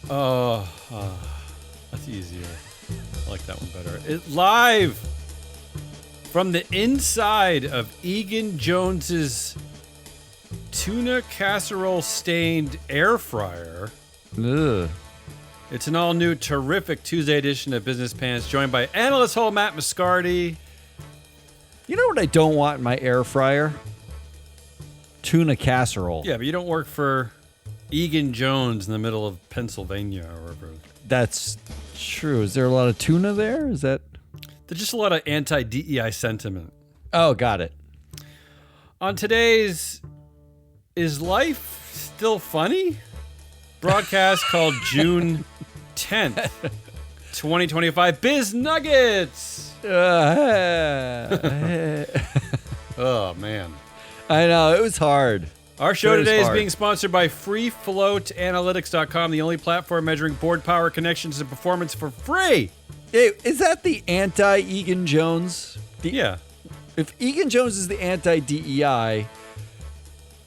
That's easier. I like that one better. Live from the inside of Egan Jones's tuna casserole stained air fryer. Ugh. It's an all-new, terrific Tuesday edition of Business Pants, joined by analyst whole Matt Moscardi. You know what I don't want in my air fryer? Tuna casserole. Yeah, but you don't work for Egan Jones in the middle of Pennsylvania or wherever. That's true. Is there a lot of tuna there? Is that? There's just a lot of anti-DEI sentiment. Oh, got it. On today's Is Life Still Funny? Broadcast called June 10th, 2025. Biz Nuggets! Oh, man. I know. It was hard. Our show today is being sponsored by FreeFloatAnalytics.com, the only platform measuring board power, connections, and performance for free. Hey, is that the anti-Egan Jones? Yeah. If Egan Jones is the anti-DEI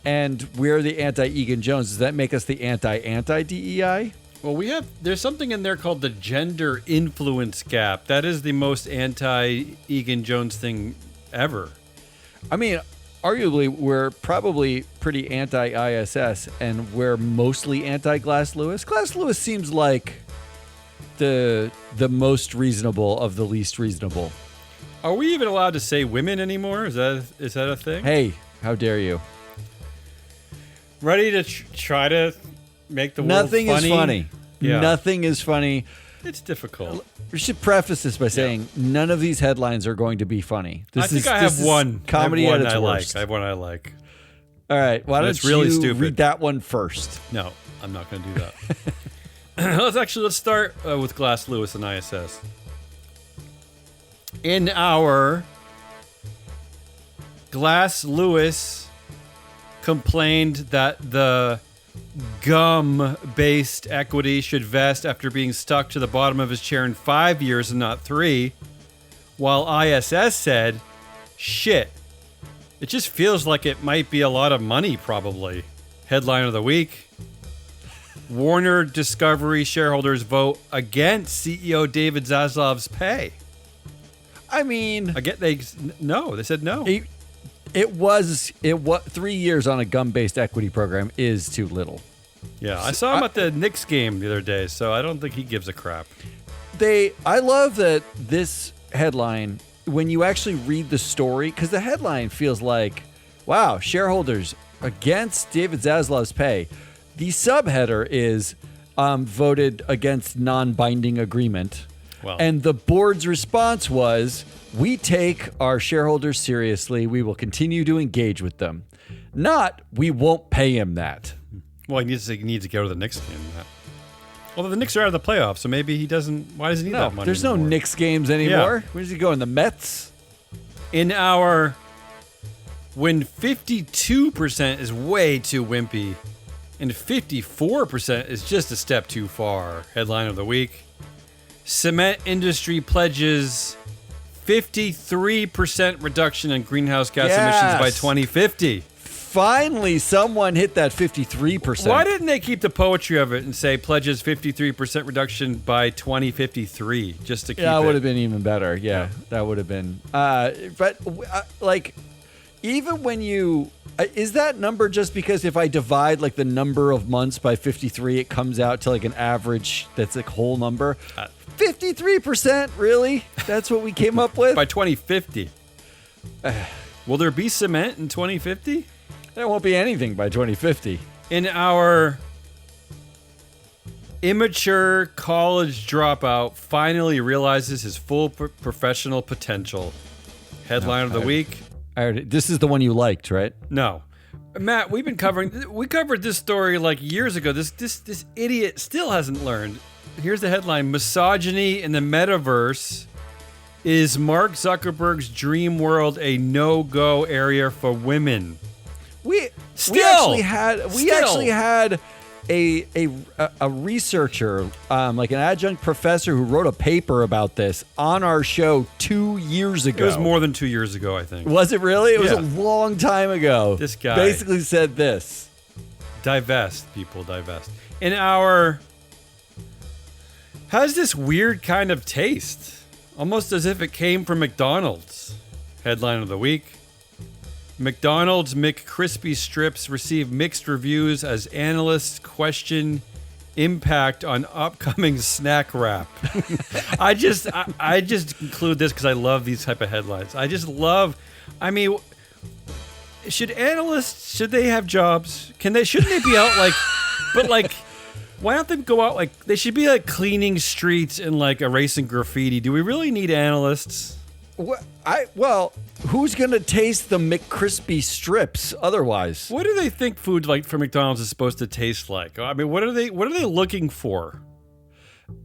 and we're the anti-Egan Jones, does that make us the anti-DEI? Well, there's something in there called the gender influence gap. That is the most anti-Egan Jones thing ever. I mean, arguably, we're probably pretty anti-ISS, and we're mostly anti-Glass Lewis. Glass Lewis seems like the most reasonable of the least reasonable. Are we even allowed to say women anymore? Is that a thing? Hey, how dare you? Ready to try to make the world Nothing funny? is funny. Yeah. Nothing is funny. It's difficult. We should preface this by saying none of these headlines are going to be funny. I have one. Comedy at its worst. I have one I like. All right, why don't It's really you stupid. read that one first? No, I'm not going to do that. Let's start with Glass Lewis and ISS. In our Glass Lewis complained that the gum-based equity should vest after being stuck to the bottom of his chair in 5 years and not 3, while ISS said, shit, it just feels like it might be a lot of money, probably. Headline of the week. Warner Discovery shareholders vote against CEO David Zaslav's pay. I mean, They said no. it was 3 years on a gum-based equity program is too little. Yeah, I saw him at the Knicks game the other day, so I don't think he gives a crap. I love that this headline, when you actually read the story, because the headline feels like, wow, shareholders against David Zaslav's pay. The subheader is voted against non-binding agreement. Well, And the board's response was, we take our shareholders seriously. We will continue to engage with them. Not, we won't pay him that. well, he needs to go to the Knicks game. Although the Knicks are out of the playoffs, so maybe he doesn't. Why does he need that money? There's anymore? no Knicks games anymore. Where does he go, in the Mets? In our, when 52% is way too wimpy, and 54% is just a step too far. Headline of the week. Cement industry pledges 53% reduction in greenhouse gas emissions by 2050. Finally, someone hit that 53%. Why didn't they keep the poetry of it and say pledges 53% reduction by 2053 just to keep that it? would have been even better. Yeah, that would have been. Even when you... is that number just because if I divide like the number of months by 53, it comes out to like an average that's a whole number? 53%, really? That's what we came up with? By 2050. Will there be cement in 2050? There won't be anything by 2050. In our immature college dropout finally realizes his full professional potential. Headline of the week. This is the one you liked, right? No. Matt, we covered this story like years ago. This idiot still hasn't learned. Here's the headline. Misogyny in the metaverse. Is Mark Zuckerberg's dream world a no-go area for women? We actually had a researcher, like an adjunct professor who wrote a paper about this on our show 2 years ago. It was more than 2 years ago, I think. Was it really? It was a long time ago. This guy basically said this. Divest, people, divest. In our Has this weird kind of taste, almost as if it came from McDonald's. Headline of the week. McDonald's McCrispy strips receive mixed reviews as analysts question impact on upcoming snack wrap. I just include this because I love these type of headlines. Should they have jobs? Shouldn't they be out why don't they go out they should be cleaning streets and erasing graffiti? Do we really need analysts? Who's gonna taste the McCrispy strips otherwise? What do they think food from McDonald's is supposed to taste like? I mean, what are they looking for?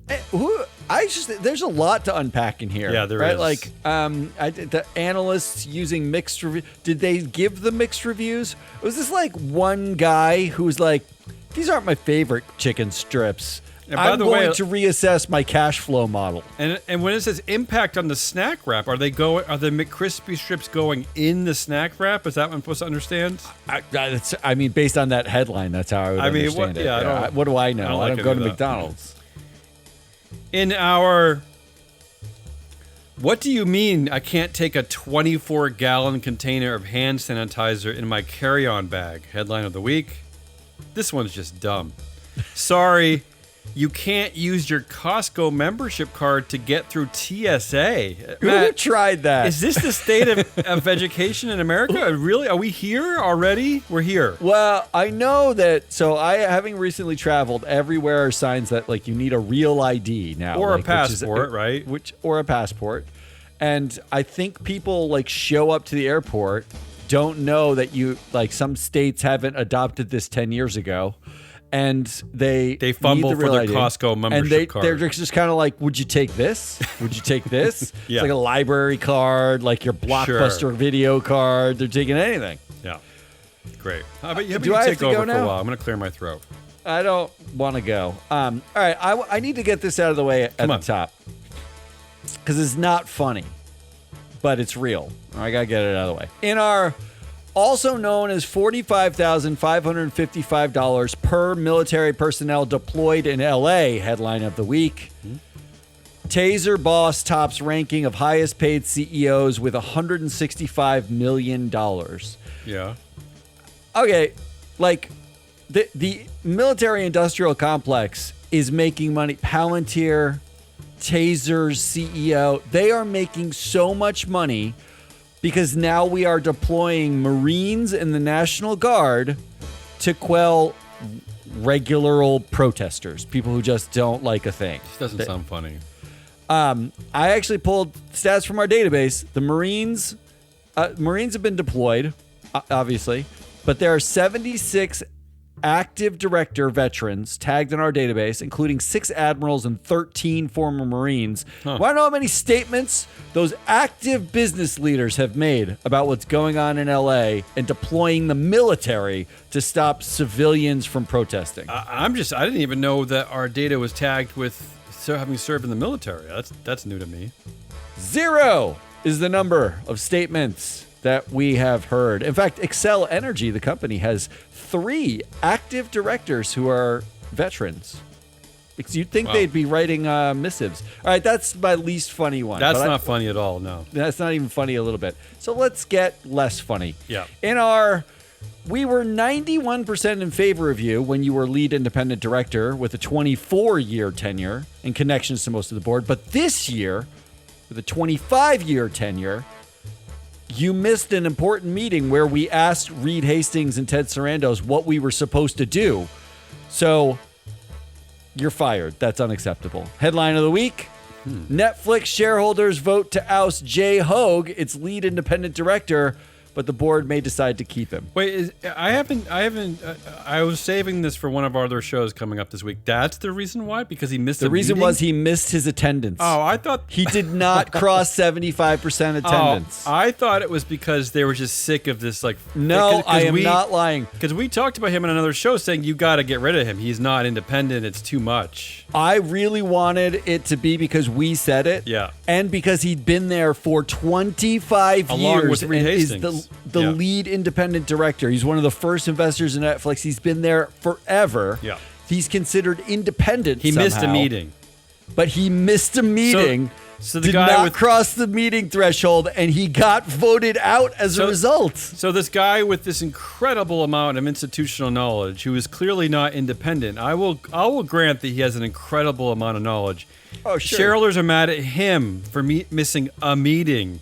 There's a lot to unpack in here. Yeah, there right? is. The analysts using mixed reviews. Did they give the mixed reviews? Was this one guy who was like, "These aren't my favorite chicken strips. I'm going to reassess my cash flow model." And when it says impact on the snack wrap, are the McCrispy strips going in the snack wrap? Is that what I'm supposed to understand? Based on that headline, that's how I would understand it. Yeah, what do I know? I don't go to McDonald's. In our, what do you mean I can't take a 24-gallon container of hand sanitizer in my carry-on bag? Headline of the week. This one's just dumb. Sorry, you can't use your Costco membership card to get through TSA. Who tried that? Is this the state of education in America? Really? Are we here already? We're here. Well, I know that. So having recently traveled, everywhere are signs that you need a real ID now. Or a passport, right? Or a passport. And I think people show up to the airport, don't know that some states haven't adopted this 10 years ago. And they fumble need the for their ID. Costco membership card. They're just kind of would you take this? Would you take this? Yeah. It's like a library card, your Blockbuster video card. They're taking anything. Yeah. Great. How about you Do I have take to over go for now? a while? I'm going to clear my throat. I don't want to go. All right. I need to get this out of the way at the top. Because it's not funny, but it's real. I got to get it out of the way. In our... also known as $45,555 per military personnel deployed in LA, headline of the week. Taser boss tops ranking of highest paid CEOs with $165 million. Yeah. Okay, the military industrial complex is making money. Palantir, Taser's CEO, they are making so much money because now we are deploying Marines and the National Guard to quell regular old protesters, people who just don't like a thing. This doesn't sound funny. I actually pulled stats from our database. The Marines have been deployed, obviously, but there are 76 active director veterans tagged in our database, including 6 admirals and 13 former Marines. Want to know how many statements those active business leaders have made about what's going on in LA and deploying the military to stop civilians from protesting? I didn't even know that our data was tagged with having served in the military. That's new to me. 0 is the number of statements that we have heard. In fact, Xcel Energy, the company, has 3 active directors who are veterans. You'd think they'd be writing missives. All right, that's my least funny one. That's not funny at all, no. That's not even funny a little bit. So let's get less funny. Yeah. We were 91% in favor of you when you were lead independent director with a 24-year tenure and connections to most of the board. But this year, with a 25-year tenure, you missed an important meeting where we asked Reed Hastings and Ted Sarandos what we were supposed to do. So you're fired. That's unacceptable. Headline of the week. Netflix shareholders vote to oust Jay Hoag, its lead independent director, but the board may decide to keep him. Wait, I was saving this for one of our other shows coming up this week. That's the reason why? Because he missed the reason meeting? was he missed his attendance. Oh, I thought... He did not cross 75% attendance. Oh, I thought it was because they were just sick of this, No, I am not lying. Because we talked about him in another show saying, you got to get rid of him. He's not independent. It's too much. I really wanted it to be because we said it. Yeah. And because he'd been there for 25 Along years with Reed and Hastings. is the lead independent director. He's one of the first investors in Netflix. He's been there forever. Yeah. He's considered independent He somehow. missed a meeting. but he missed a meeting. So the did guy not cross the meeting threshold, and he got voted out as a result. So this guy with this incredible amount of institutional knowledge, who is clearly not independent, I will grant that he has an incredible amount of knowledge. Oh, sure. Shareholders are mad at him for missing a meeting.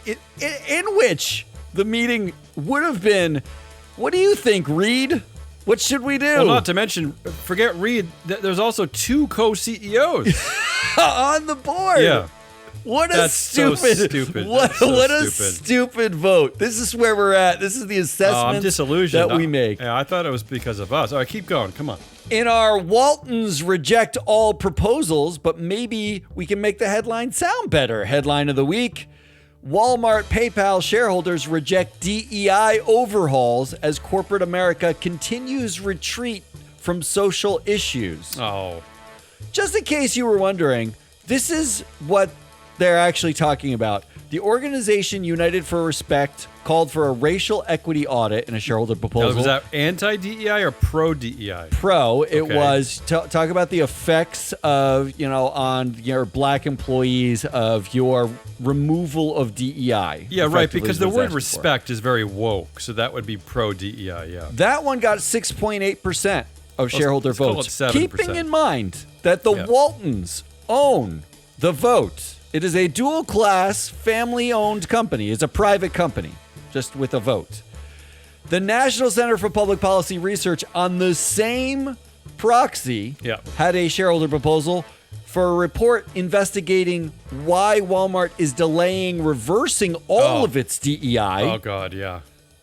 In which the meeting would have been, what do you think, Reed? What should we do? Well, not to mention, forget Reed, there's also 2 co-CEOs. On the board. Yeah. That's so stupid. What a stupid. stupid vote. This is where we're at. This is the assessment I'm disillusioned. that we make. Yeah, I thought it was because of us. All right, keep going. Come on. In our Waltons reject all proposals, but maybe we can make the headline sound better. Headline of the week: Walmart PayPal shareholders reject DEI overhauls as corporate America continues retreat from social issues. Oh. Just in case you were wondering, this is what they're actually talking about. The organization United for Respect called for a racial equity audit in a shareholder proposal. Was that anti-DEI or pro-DEI? Pro. It Okay. was talk about the effects of, on your black employees of your removal of DEI. Yeah, right, effectively because is the what it's word asking for. respect is very woke, so that would be pro-DEI, yeah. That one got 6.8% of shareholder let's call it votes. 7%. Keeping in mind that the Waltons own the vote. It is a dual-class, family-owned company. It's a private company, just with a vote. The National Center for Public Policy Research, on the same proxy, had a shareholder proposal for a report investigating why Walmart is delaying reversing all of its DEI. Oh, God, yeah.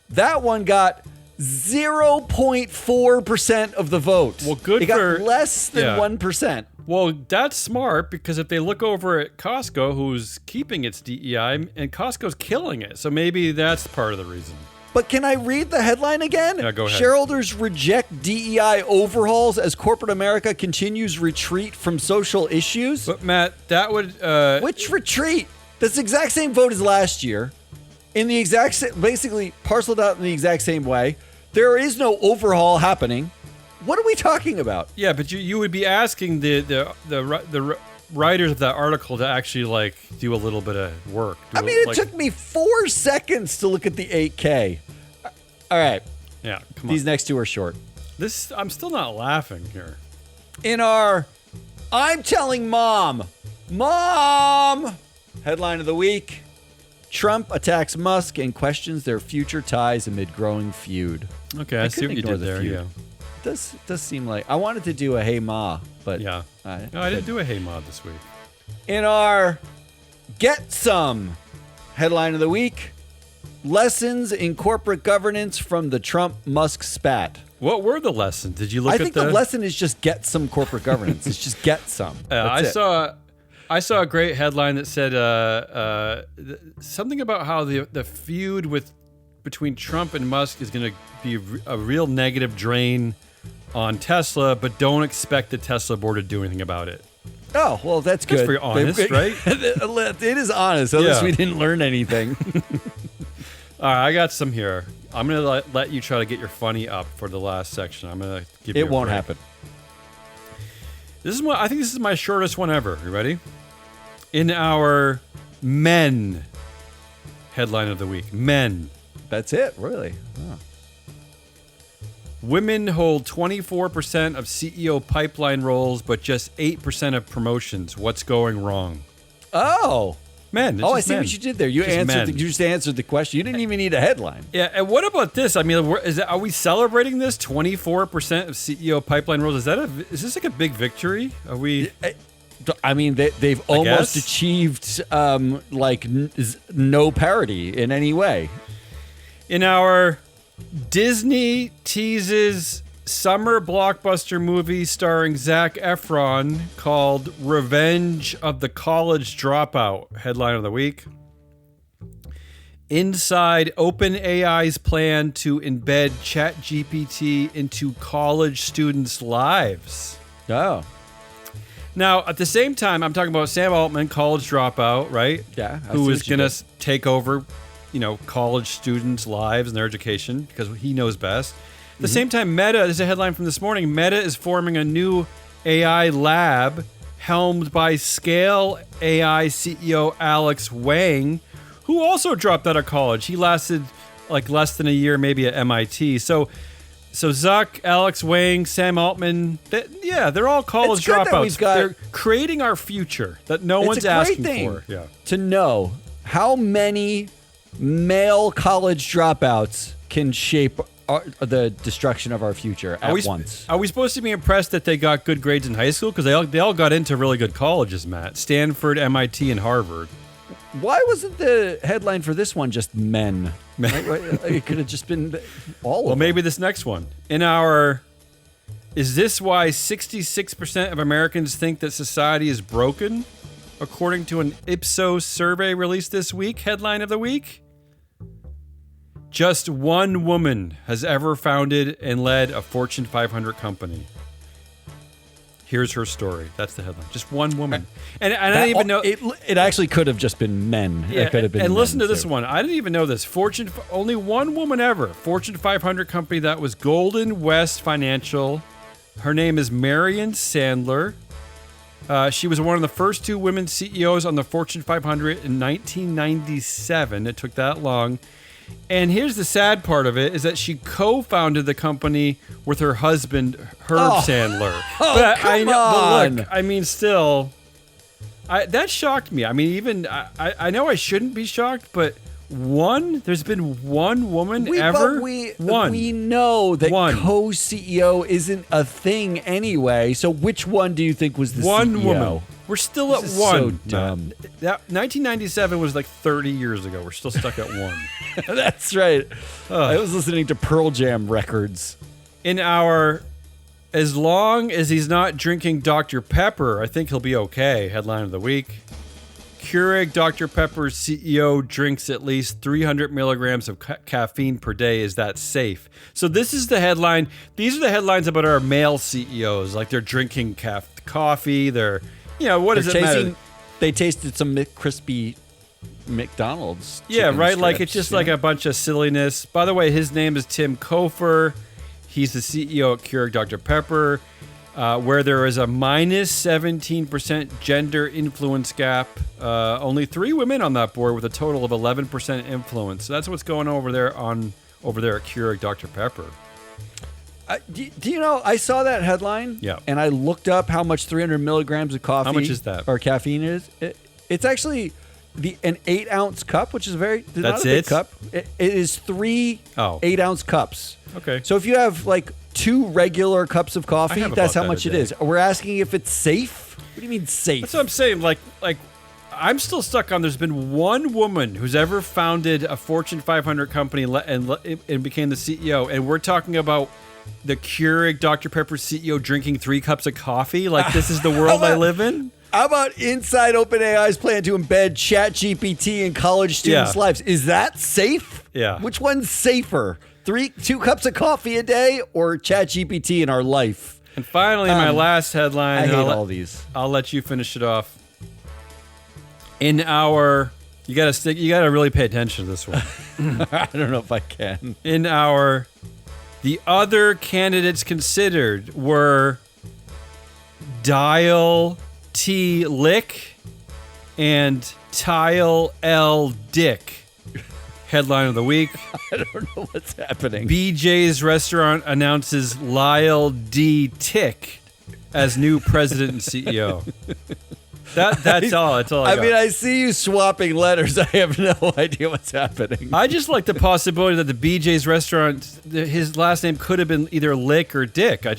That one got 0.4% of the vote. Well, good it got for- less than yeah. 1%. Well, that's smart, because if they look over at Costco, who's keeping its DEI, and Costco's killing it, so maybe that's part of the reason. But can I read the headline again? Yeah, go ahead. Shareholders reject DEI overhauls as corporate America continues retreat from social issues. But, Matt, that would... Which retreat? That's the exact same vote as last year. In the exact same... Basically, parceled out in the exact same way. There is no overhaul happening. What are we talking about? Yeah, but you would be asking the writers of that article to actually do a little bit of work. It took me 4 seconds to look at the 8K. All right. Yeah, come on. These next two are short. I'm still not laughing here. In our I'm telling Mom headline of the week: Trump attacks Musk and questions their future ties amid growing feud. Okay, I see what you did there. Yeah. Does seem like I wanted to do a hey ma, but Yeah. No, I didn't do a hey mod this week. In our get some headline of the week: lessons in corporate governance from the Trump-Musk spat. What were the lessons? Did you look I at think the lesson is just get some corporate governance. It's just get some. I That's it. saw a great headline that said something about how the feud between Trump and Musk is going to be a real negative drain on Tesla, but don't expect the Tesla board to do anything about it. Oh, well, that's good. That's pretty honest, right? It is honest. At least we didn't learn anything. All right, I got some here. I'm going to let you try to get your funny up for the last section. I'm going to give you It won't happen. I think this is my shortest one ever. You ready? In our men headline of the week. Men. That's it, really. Oh. Women hold 24% of CEO pipeline roles, but just 8% of promotions. What's going wrong? Oh. Men. It's I just see men. what you did there. You Just men. you just answered the question. You didn't even need a headline. Yeah, and what about this? I mean, are we celebrating this? 24% of CEO pipeline roles. Is this like a big victory? Are we? I mean, they've almost achieved no parity in any way. In our Disney teases summer blockbuster movie starring Zac Efron called Revenge of the College Dropout. Headline of the week. Inside OpenAI's plan to embed ChatGPT into college students' lives. Oh. Now, at the same time, I'm talking about Sam Altman, college dropout, right? Yeah. Who is going to take over, college students' lives and their education because he knows best. At the same time, Meta, there's a headline from this morning, Meta is forming a new AI lab helmed by Scale AI CEO Alex Wang, who also dropped out of college. He lasted like less than a year, maybe at MIT. So Zuck, Alex Wang, Sam Altman, they're all college dropouts. They're creating our future that no one's asking for. Yeah. To know how many male college dropouts can shape the destruction of our future at once. Are we supposed to be impressed that they got good grades in high school? Because they all got into really good colleges, Matt. Stanford, MIT, and Harvard. Why wasn't the headline for this one just men? It could have just been all of them. Well, maybe this next one. Is this why 66% of Americans think that society is broken? According to an Ipsos survey released this week, headline of the week. Just one woman has ever founded and led a Fortune 500 company. Here's her story. That's the headline. Just one woman. And I didn't even know... It actually could have just been men. Yeah, it could have been and listen to too. this one. I didn't even know this. Only one woman ever. Fortune 500 company. That was Golden West Financial. Her name is Marion Sandler. She was one of the first 2 women CEOs on the Fortune 500 in 1997. It took that long. And here's the sad part of it, is that she co-founded the company with her husband, Herb Sandler. Come on. But look, I mean, still, that shocked me. I mean, even, I know I shouldn't be shocked, but there's been one woman ever? We know that co-CEO isn't a thing anyway, so which one do you think was the one CEO? Woman. We're still at one. So dumb. That 1997 was like 30 years ago. We're still stuck at one. That's right. I was listening to Pearl Jam records. As long as he's not drinking Dr. Pepper, I think he'll be okay. Headline of the week. Keurig Dr. Pepper's CEO drinks at least 300 milligrams of caffeine per day. Is that safe? So this is the headline. These are the headlines about our male CEOs. Like they're drinking coffee. They're... what does it matter? They tasted some crispy McDonald's. Yeah, right. Strips, like it's just like a bunch of silliness. By the way, his name is Tim Kofer. He's the CEO at Keurig Dr. Pepper, where there is a minus 17% gender influence gap. Only 3 women on that board with a total of 11% influence. So that's what's going on over there at Keurig Dr. Pepper. Do you know, I saw that headline, and I looked up how much 300 milligrams of coffee... How much is that? ...or caffeine is. It's actually an 8-ounce cup, which is That's not a big cup. It is 3 8-ounce cups. Okay. So if you have, 2 regular cups of coffee, that's how much it is. We're asking if it's safe? What do you mean safe? That's what I'm saying. Like I'm still stuck on there's been one woman who's ever founded a Fortune 500 company and became the CEO, and we're talking about the Keurig Dr. Pepper CEO drinking 3 cups of coffee? Like, this is the world I live in? How about inside OpenAI's plan to embed ChatGPT in college students' lives? Is that safe? Yeah. Which one's safer? 2 cups of coffee a day or ChatGPT in our life? And finally, my last headline. I hate all these. I'll let you finish it off. You gotta really pay attention to this one. I don't know if I can. The other candidates considered were Dial T. Lick and Tile L. Dick. Headline of the week. I don't know what's happening. BJ's Restaurant announces Lyle D. Tick as new president and CEO. That's all. That's all I got. mean, I see you swapping letters. I have no idea what's happening. I just like the possibility that the BJ's Restaurant, his last name could have been either Lick or Dick. I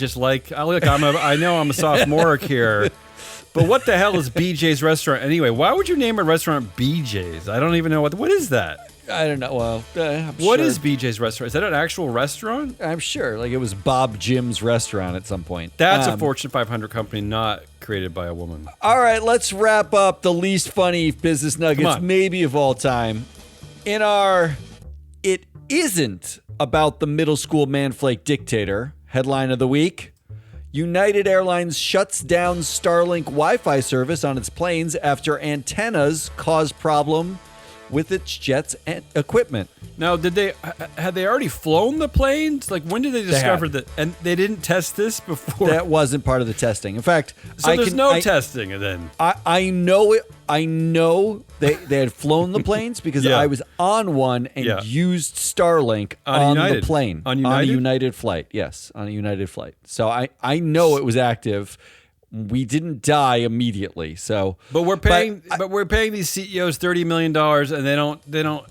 know I'm a sophomore here, but what the hell is BJ's Restaurant anyway? Why would you name a restaurant BJ's? I don't even know what is that. I don't know. Well, what is BJ's Restaurant? Is that an actual restaurant? I'm sure. Like it was Bob Jim's restaurant at some point. That's a Fortune 500 company not created by a woman. All right, let's wrap up the least funny business nuggets maybe of all time. It isn't about the middle school manflake dictator. Headline of the week. United Airlines shuts down Starlink Wi-Fi service on its planes after antennas cause problem with its jets and equipment. Now, had they already flown the planes? Like, when did they discover had. that? And they didn't test this before? That wasn't part of the testing. In fact, so there's no testing then. I know it. I know they had flown the planes because Yeah. I was on one and Yeah. used Starlink on the plane. On a United? United flight. Yes, on a United flight. So I know it was active. We didn't die immediately. So, But we're paying these CEOs $30 million,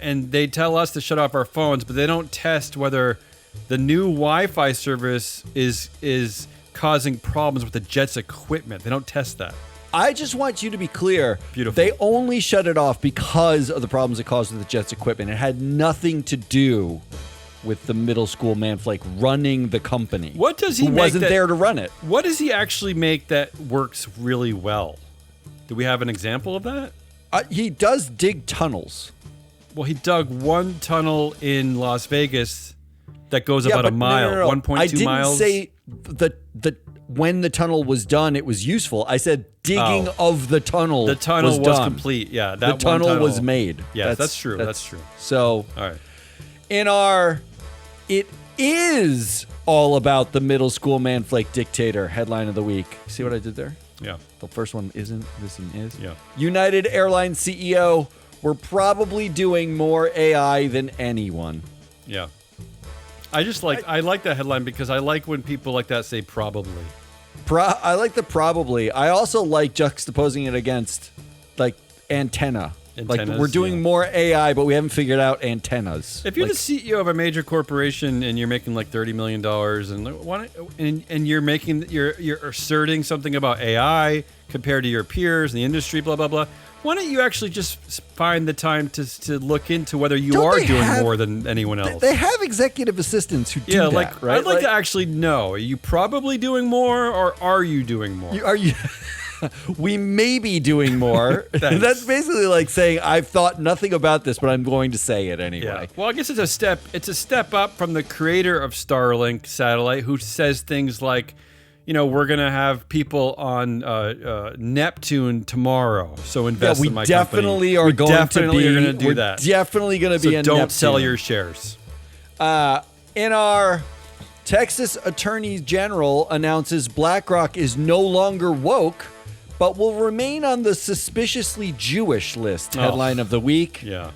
and they tell us to shut off our phones, but they don't test whether the new Wi-Fi service is causing problems with the jet's equipment. They don't test that. I just want you to be clear. Beautiful. They only shut it off because of the problems it caused with the jet's equipment. It had nothing to do with the middle school manflake running the company. What does he who make wasn't that- there to run it? What does he actually make that works really well? Do we have an example of that? He does dig tunnels. Well, he dug one tunnel in Las Vegas that goes about a but mile, no. 1.2 miles. I didn't say the when the tunnel was done, it was useful. I said digging of the tunnel. The tunnel was done. complete. Yeah, The tunnel was made. Yeah, that's true. That's true. So, All right. in our, it is all about the middle school manflake dictator headline of the week. See what I did there? Yeah. The first one isn't. This one is. Yeah. United Airlines CEO. We're probably doing more AI than anyone. Yeah. I like that headline because I like when people like that say probably. I like the probably. I also like juxtaposing it against like antenna. Like Antennas, we're doing yeah. more AI, but we haven't figured out antennas. If you're Like, the CEO of a major corporation and you're making like $30 million and you're asserting something about AI compared to your peers in the industry, blah blah blah. Why don't you actually just find the time to look into whether you Don't are they doing have- more than anyone else? they have executive assistants who do yeah, that, like right? I'd like to actually know: are you probably doing more, or are you doing more? Are you? We may be doing more. Thanks. That's basically like saying I've thought nothing about this, but I'm going to say it anyway. Yeah. Well, I guess it's a step. It's a step up from the creator of Starlink satellite, who says things like, you know, we're gonna have people on Neptune tomorrow, so invest we in my definitely company. are We going definitely to be. are gonna do we're that. Definitely going to So be. in don't Neptune. sell your shares. In our Texas Attorney General announces BlackRock is no longer woke, but will remain on the suspiciously Jewish list. Headline of the week. Yeah.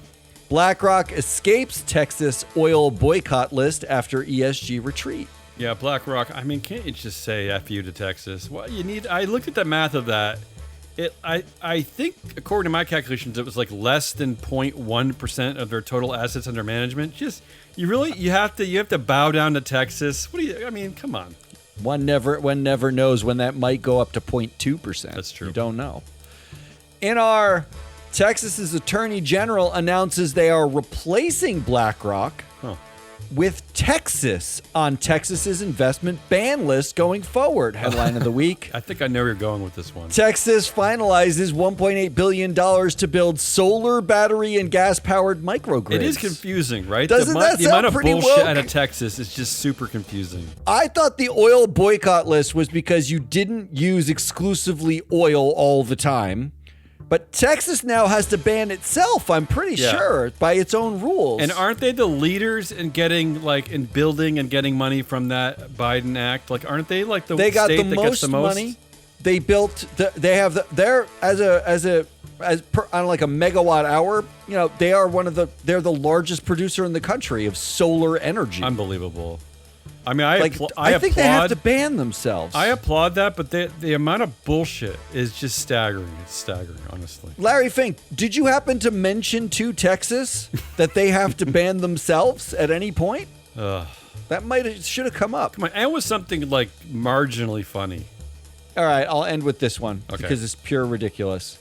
BlackRock escapes Texas oil boycott list after ESG retreat. Yeah, BlackRock. I mean, can't you just say "F you" to Texas? Well, you need. I looked at the math of that. I think, according to my calculations, it was like less than 0.1% of their total assets under management. Just you have to bow down to Texas. What do you? I mean, come on. One never knows when that might go up to 0.2%. That's true. You don't know. In our Texas's Attorney General announces they are replacing BlackRock with Texas on Texas's investment ban list going forward. Headline of the week. I think I know where you're going with this one. Texas finalizes $1.8 billion to build solar, battery, and gas-powered microgrids. It is confusing, right? Doesn't that the amount sound of pretty bullshit woke? out of Texas is just super confusing. I thought the oil boycott list was because you didn't use exclusively oil all the time. But Texas now has to ban itself, I'm pretty sure, by its own rules. And aren't they the leaders in getting in building and getting money from that Biden act? Like, aren't they like the they got state the that most gets the most money? They built. They're as per, on like a megawatt hour. You know, they're the largest producer in the country of solar energy. Unbelievable. I mean, I think they have to ban themselves. I applaud that, but the amount of bullshit is just staggering. It's staggering, honestly. Larry Fink, did you happen to mention to Texas that they have to ban themselves at any point? That should have come up. Come on, and with something like marginally funny. All right, I'll end with this one Okay. because it's pure ridiculous.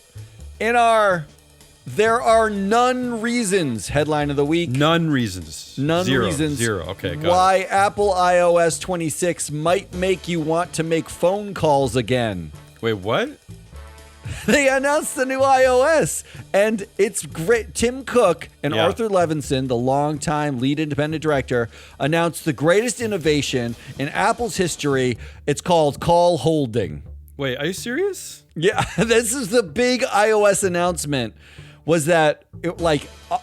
There are none reasons, headline of the week. None reasons. None Zero. reasons Zero. Okay, got why it. Apple iOS 26 might make you want to make phone calls again. Wait, what? They announced the new iOS, and it's great. Tim Cook and Yeah. Arthur Levinson, the longtime lead independent director, announced the greatest innovation in Apple's history. It's called call holding. Wait, are you serious? Yeah, this is the big iOS announcement was that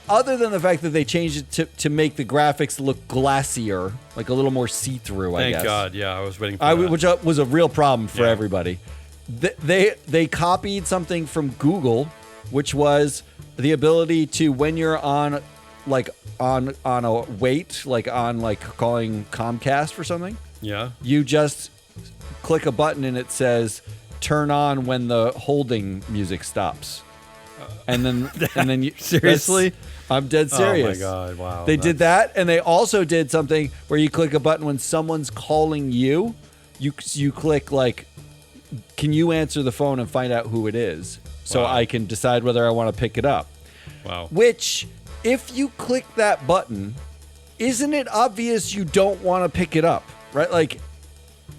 other than the fact that they changed it to make the graphics look glassier, like a little more see-through, I guess. Thank God. Yeah, I was waiting for that. Which was a real problem for everybody. They copied something from Google, which was the ability to, when you're on a wait, like on calling Comcast for something. Yeah. You just click a button and it says turn on when the holding music stops. And then you seriously? I'm dead serious. Oh my God, wow. They did that, and they also did something where you click a button when someone's calling you. You click can you answer the phone and find out who it is, so I can decide whether I want to pick it up. Wow. Which, if you click that button, isn't it obvious you don't want to pick it up, right? Like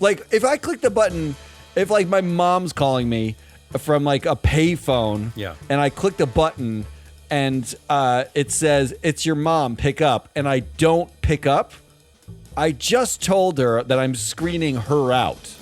if I click the button, if my mom's calling me from a payphone, and I click the button and it says it's your mom, pick up, and I don't pick up, I just told her that I'm screening her out.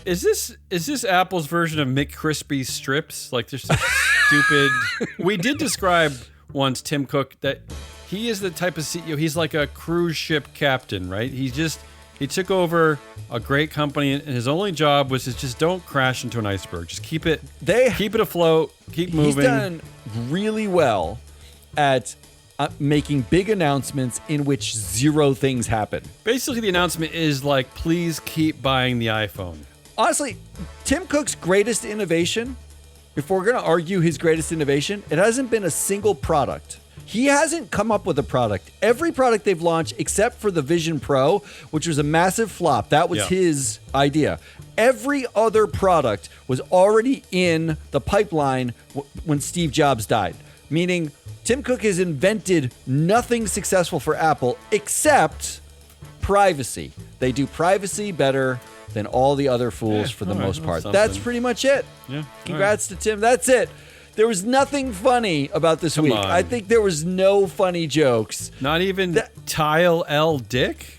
Is this Apple's version of McCrispy strips? Like, there's this stupid. We did describe once Tim Cook that he is the type of CEO. He's like a cruise ship captain, right? He took over a great company, and his only job was to just don't crash into an iceberg. Just keep it afloat, keep moving. He's done really well at making big announcements in which zero things happen. Basically, the announcement is please keep buying the iPhone. Honestly, Tim Cook's greatest innovation, if we're going to argue his greatest innovation, it hasn't been a single product. He hasn't come up with a product. Every product they've launched, except for the Vision Pro, which was a massive flop, that was his idea. Every other product was already in the pipeline when Steve Jobs died. Meaning, Tim Cook has invented nothing successful for Apple except privacy. They do privacy better than all the other fools for the most part. That's pretty much it. Yeah. Congrats to Tim. That's it. There was nothing funny about this week. On. I think there was no funny jokes. Not even Tile L. Dick?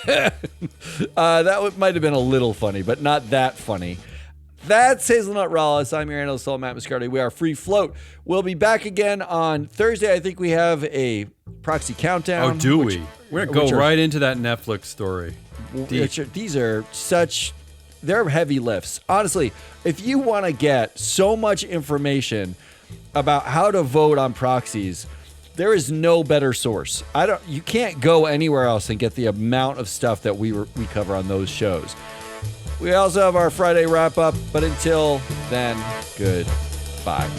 That might have been a little funny, but not that funny. That's Hazelnut Rallis. I'm your analyst, Matt Muscardi. We are Free Float. We'll be back again on Thursday. I think we have a proxy countdown. Oh, do we? We're going to go right into that Netflix story. These are they're heavy lifts. Honestly, if you want to get so much information about how to vote on proxies, there is no better source. You can't go anywhere else and get the amount of stuff that we cover on those shows. We also have our Friday wrap up, but until then, goodbye.